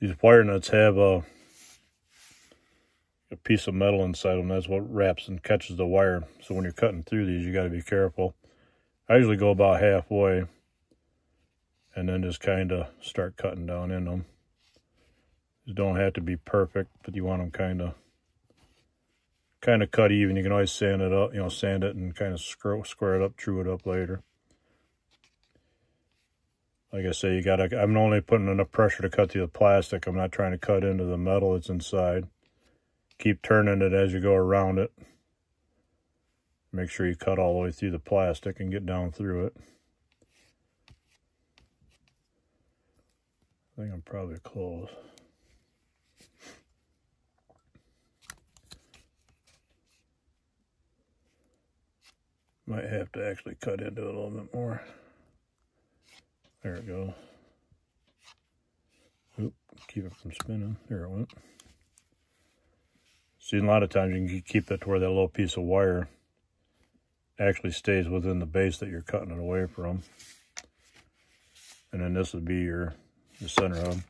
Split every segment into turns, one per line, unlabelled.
These wire nuts have a piece of metal inside them. That's what wraps and catches the wire. So when you're cutting through these, you got to be careful. I usually go about halfway and then just kind of start cutting down in them. You don't have to be perfect, but you want them kind of cut even. You can always sand it up, sand it and kind of square it up, true it up later. Like I say, I'm only putting enough pressure to cut through the plastic. I'm not trying to cut into the metal that's inside. Keep turning it as you go around it. Make sure you cut all the way through the plastic and get down through it. I think I'm probably close. Might have to actually cut into it a little bit more. There it goes. Oop, keep it from spinning. There it went. See, a lot of times you can keep that to where that little piece of wire actually stays within the base that you're cutting it away from. And then this would be your center hub.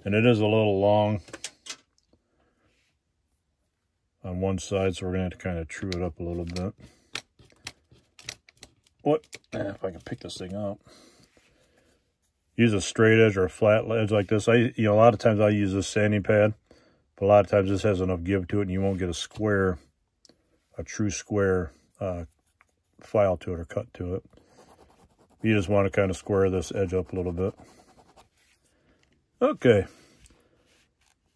And it is a little long on one side, so we're going to have to kind of true it up a little bit. If I can pick this thing up. Use a straight edge or a flat edge like this. A lot of times I use this sanding pad, but a lot of times this has enough give to it and you won't get a true square file to it or cut to it. You just want to kind of square this edge up a little bit. Okay.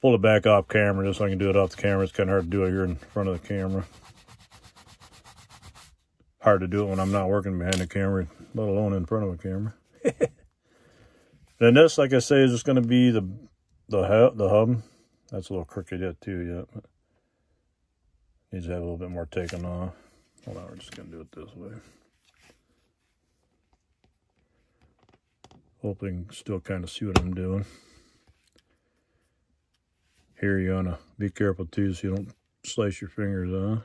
Pull it back off camera just so I can do it off the camera. It's kind of hard to do it here in front of the camera. Hard to do it when I'm not working behind the camera, let alone in front of a camera. Then this, like I say, is just going to be the hub. That's a little crooked yet too, but needs to have a little bit more taken off. Hold on, we're just going to do it this way. Hopefully you can still kind of see what I'm doing. Here you want to be careful too so you don't slice your fingers off.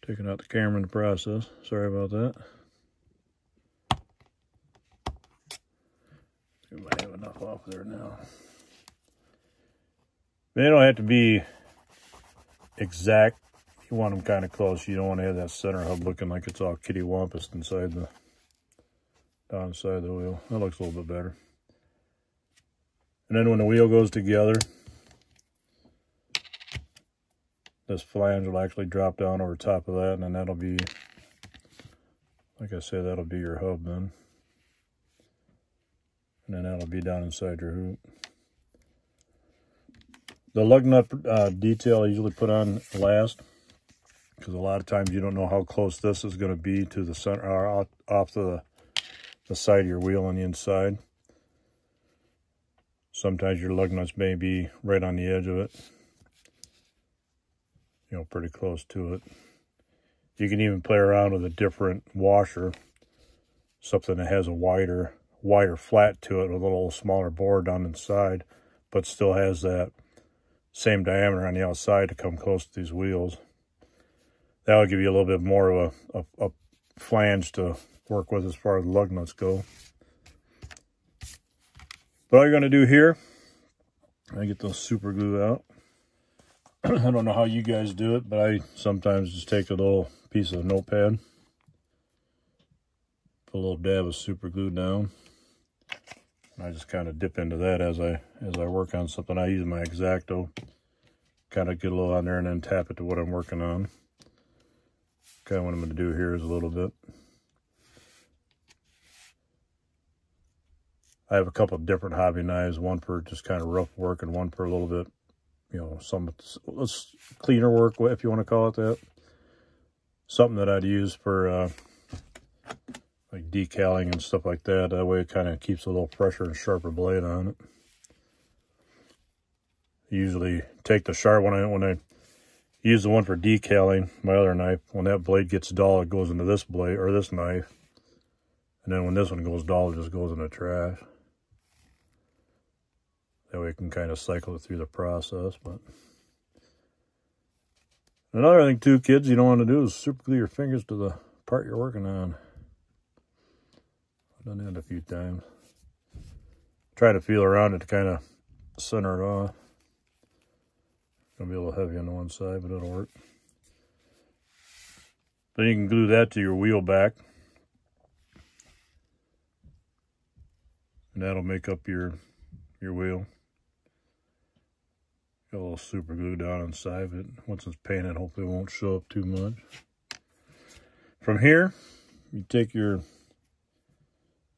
Taking out the camera in the process. Sorry about that. We might have enough off there now. They don't have to be exact. You want them kind of close. You don't want to have that center hub looking like it's all kitty-wampus inside the downside of the wheel. That looks a little bit better. And then when the wheel goes together, this flange will actually drop down over top of that, and then that'll be, like I said, that'll be your hub then. And then that'll be down inside your hoop. The lug nut detail I usually put on last, because a lot of times you don't know how close this is going to be to the center, or off the side of your wheel on the inside. Sometimes your lug nuts may be right on the edge of it. Pretty close to it. You can even play around with a different washer, something that has a wider flat to it with a little smaller bore down inside, but still has that same diameter on the outside to come close to these wheels. That will give you a little bit more of a flange to work with as far as lug nuts go. But all you're going to do here, I get the super glue out. I don't know how you guys do it, but I sometimes just take a little piece of notepad, put a little dab of super glue down, and I just kind of dip into that as I work on something. I use my X-Acto, kind of get a little on there and then tap it to what I'm working on. Kind of what I'm going to do here is a little bit. I have a couple of different hobby knives, one for just kind of rough work and one for a little bit, some cleaner work, if you want to call it that. Something that I'd use for like decaling and stuff like that. That way it kind of keeps a little fresher and sharper blade on it. Usually take the sharp, when I use the one for decaling, my other knife, when that blade gets dull, it goes into this blade, or this knife. And then when this one goes dull, it just goes in the trash. That way it can kind of cycle it through the process. But another thing too, kids, you don't want to do is super glue your fingers to the part you're working on. I've done that a few times. try to feel around it to kind of center it off. Gonna be a little heavy on the one side, but it'll work. Then you can glue that to your wheel back. And that'll make up your wheel. Got a little super glue down inside, but once it's painted, hopefully it won't show up too much. From here, you take your,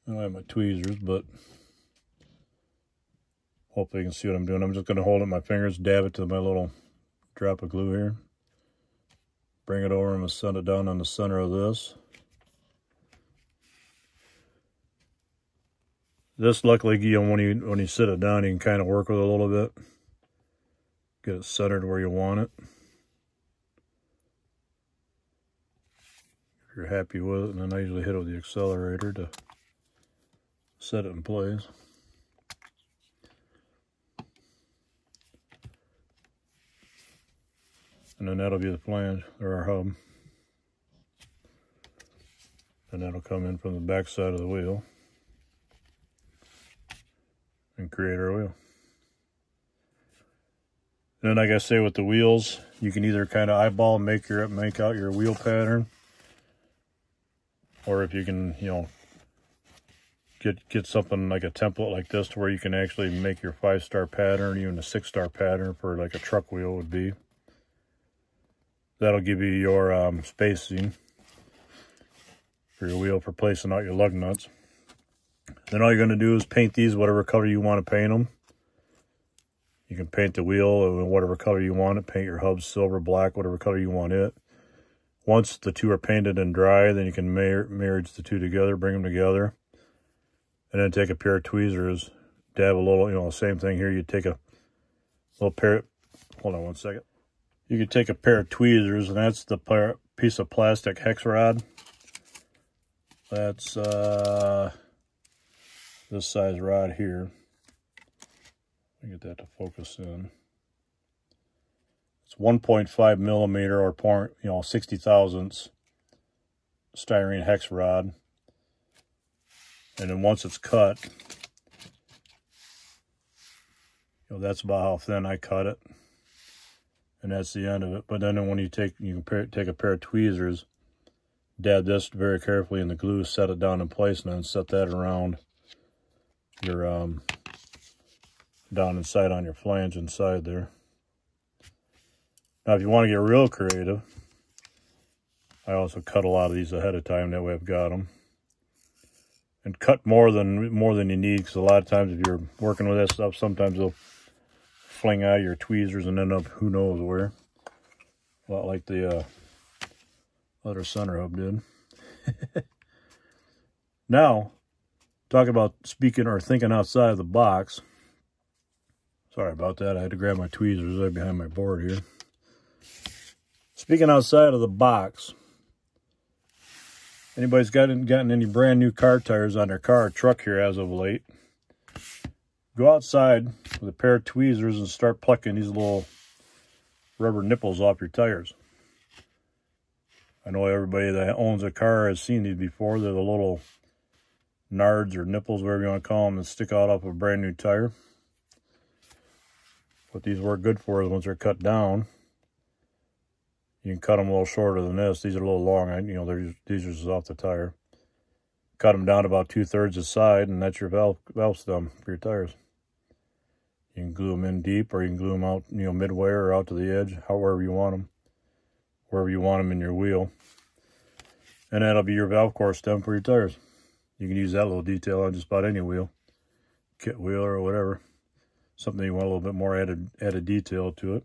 I don't have my tweezers, but hopefully you can see what I'm doing. I'm just going to hold it in my fingers, dab it to my little drop of glue here. Bring it over, I'm going to set it down on the center of this. This, luckily, you know, when you sit it down, you can kind of work with it a little bit. Get it centered where you want it. If you're happy with it, and then I usually hit it with the accelerator to set it in place. And then that'll be the flange, or our hub. And that'll come in from the back side of the wheel and create our wheel. And then, like I say, with the wheels, you can either kind of eyeball and make out your wheel pattern, or if you can, you know, get something like a template like this to where you can actually make your 5-star pattern, even a 6-star pattern for like a truck wheel would be. That'll give you your spacing for your wheel for placing out your lug nuts. Then all you're going to do is paint these whatever color you want to paint them. You can paint the wheel in whatever color you want it. Paint your hub silver, black, whatever color you want it. Once the two are painted and dry, then you can marriage the two together, bring them together. And then take a pair of tweezers, dab a little, you know, same thing here. You take a little pair, hold on one second. You can take a pair of tweezers, and that's the piece of plastic hex rod. That's this size rod here. Let me get that to focus in. It's 1.5 millimeter or 60 thousandths styrene hex rod. And then once it's cut, you know, that's about how thin I cut it. And that's the end of it. But then when you can take a pair of tweezers, dab this very carefully in the glue, set it down in place, and then set that around your down inside on your flange inside there. Now, if you want to get real creative, I also cut a lot of these ahead of time. That way, I've got them. And cut more than you need, because a lot of times if you're working with that stuff, sometimes they'll fling out your tweezers and end up who knows where. A lot like the other center hub did. Now, talk about speaking or thinking outside of the box. Sorry about that. I had to grab my tweezers right behind my board here. Speaking outside of the box, anybody's gotten any brand new car tires on their car or truck here as of late, go outside with a pair of tweezers and start plucking these little rubber nipples off your tires. I know everybody that owns a car has seen these before. They're the little nards or nipples, whatever you want to call them, that stick out off a brand new tire. What these work good for is once they're cut down, you can cut them a little shorter than this. These are a little long. You know, these are just off the tire. Cut them down about 2/3 the side, and that's your valve stem for your tires. You can glue them in deep, or you can glue them out, you know, midway or out to the edge, however you want them. Wherever you want them in your wheel. And that'll be your valve core stem for your tires. You can use that little detail on just about any wheel. Kit wheel or whatever. Something you want a little bit more added detail to it.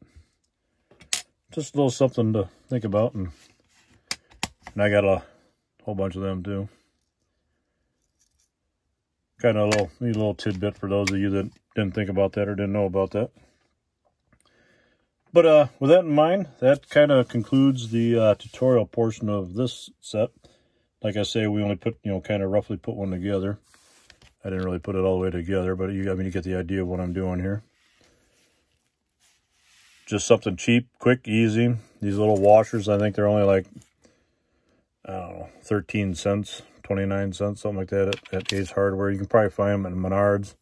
Just a little something to think about. And I got a whole bunch of them too. Kind of a neat little tidbit for those of you that didn't think about that or didn't know about that. But with that in mind, that kind of concludes the tutorial portion of this set. Like I say, we only put, you know, kind of roughly put one together. I didn't really put it all the way together, but I mean, you get the idea of what I'm doing here. Just something cheap, quick, easy. These little washers, I think they're only like, I don't know, 13 cents, 29 cents, something like that at Ace Hardware. You can probably find them at Menards.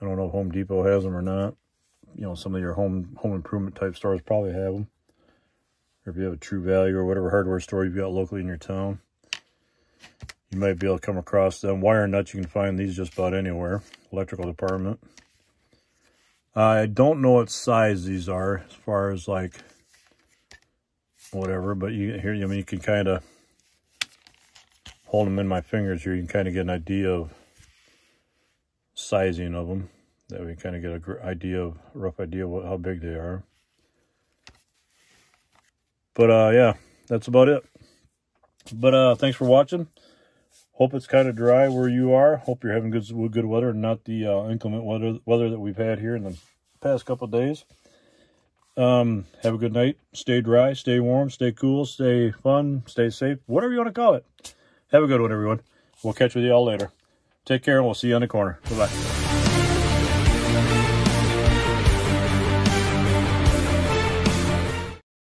I don't know if Home Depot has them or not. You know, some of your home improvement type stores probably have them. Or if you have a True Value or whatever hardware store you've got locally in your town, you might be able to come across them. Wire nuts, you can find these just about anywhere. Electrical department. I don't know what size these are as far as like whatever, but you can kind of hold them in my fingers here. You can kind of get an idea of sizing of them. That way you kind of get a rough idea of how big they are. But yeah, that's about it. But thanks for watching. Hope it's kind of dry where you are. Hope you're having good weather, and not the inclement weather that we've had here in the past couple of days. Have a good night. Stay dry, stay warm, stay cool, stay fun, stay safe, whatever you want to call it. Have a good one, everyone. We'll catch with you all later. Take care, and we'll see you on the corner. Bye-bye.